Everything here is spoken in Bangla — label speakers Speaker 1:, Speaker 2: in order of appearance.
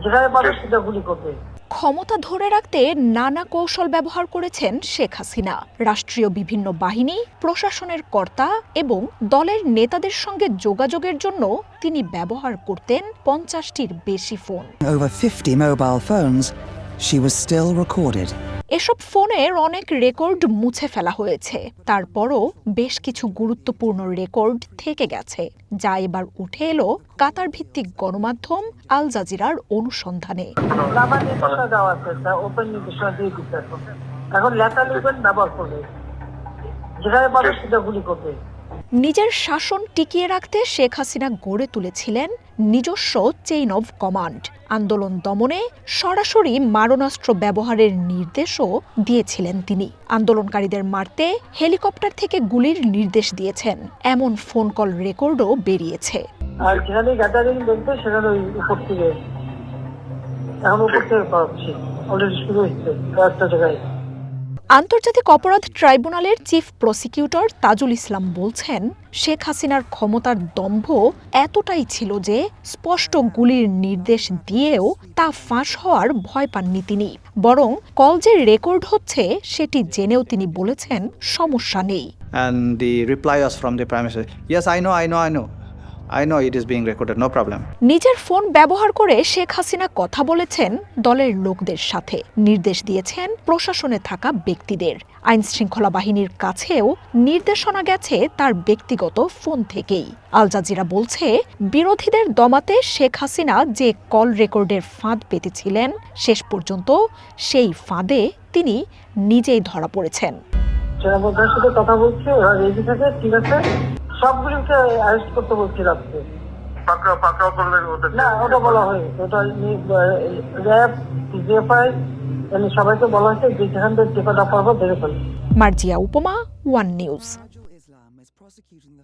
Speaker 1: যেখানে পাবে সেটা গুলি করবে।
Speaker 2: ক্ষমতা ধরে রাখতে নানা কৌশল ব্যবহার করেছেন শেখ হাসিনা। রাষ্ট্রীয় বিভিন্ন বাহিনী, প্রশাসনের কর্তা এবং দলের নেতাদের সঙ্গে যোগাযোগের জন্য তিনি ব্যবহার করতেন 50টির বেশি phone.
Speaker 3: Over 50 mobile phones, she was still recorded.
Speaker 2: এসব ফোনের অনেক রেকর্ড মুছে ফেলা হয়েছে, তারপরও বেশ কিছু গুরুত্বপূর্ণ রেকর্ড থেকে গেছে, যা এবার উঠে এলো কাতার ভিত্তিক গণমাধ্যম আল জাজিরার অনুসন্ধানে।
Speaker 1: আমার নির্দেশনা দেওয়া আছে, ওপেন নির্দেশনা দিয়ে দিচ্ছে। এখন লেখা লিখবেন, ব্যবহার করবে, যেখানে পাবে সেটা গুলি করবে।
Speaker 2: নিজের শাসন টিকিয়ে রাখতে শেখ হাসিনা গড়ে তুলেছিলেন নিজস্ব চেইন অব কমান্ড। আন্দোলন দমনে সরাসরি মারণাস্ত্র ব্যবহারের নির্দেশও দিয়েছিলেন তিনি। আন্দোলনকারীদের মারতে হেলিকপ্টার থেকে গুলির নির্দেশ দিয়েছেন, এমন ফোন কল রেকর্ডও বেরিয়েছে।
Speaker 1: আর যেখানে গ্যাদারিং দেখবে সেখানে ওই উপর থেকে, এখন উপর থেকে পাচ্ছি, অলরেডি শুরু হচ্ছে কয়েকটা জায়গায়।
Speaker 2: আন্তর্জাতিক অপরাধ ট্রাইব্যুনালের চিফ প্রসিকিউটর তাজুল ইসলাম বলছেন, শেখ হাসিনার ক্ষমতার দম্ভ এতটাই ছিল যে স্পষ্ট গুলির নির্দেশ দিয়েও তা ফাঁস হওয়ার ভয় পাননি তিনি। বরং কল যে রেকর্ড হচ্ছে সেটি জেনেও তিনি বলেছেন সমস্যা নেই।
Speaker 4: And the reply was from the Prime Minister, yes, I know it is being recorded, no problem.
Speaker 2: নিজের ফোন ব্যবহার করে শেখ হাসিনা কথা বলেছেন দলের লোকদের সাথে, নির্দেশ দিয়েছেন প্রশাসনে থাকা ব্যক্তিদের। আইন শৃঙ্খলা বাহিনীর কাছেও নির্দেশনা গেছে তার ব্যক্তিগত ফোন থেকেই। আল জাজিরা বলছে, বিরোধীদের দমাতে শেখ হাসিনা যে কল রেকর্ডের ফাঁদ পেতেছিলেন, শেষ পর্যন্ত সেই ফাঁদে তিনি নিজেই ধরা পড়েছেন।
Speaker 1: সেনাপ্রধানের সাথে কথা বলছি, ওরা রেডি থাকে, ঠিক আছে, সবগুলিকে অ্যারেস্ট করতে বলছি রাখতে। না, ওটা বলা হয়েছে, ওটা র্যাব, জিএফআই সবাইকে বলা হয়েছে যে যেখান থেকে টেকাটা পারবো ধরে ফেলবে।
Speaker 2: মার্জিয়া উপমা, ওয়ান নিউজ।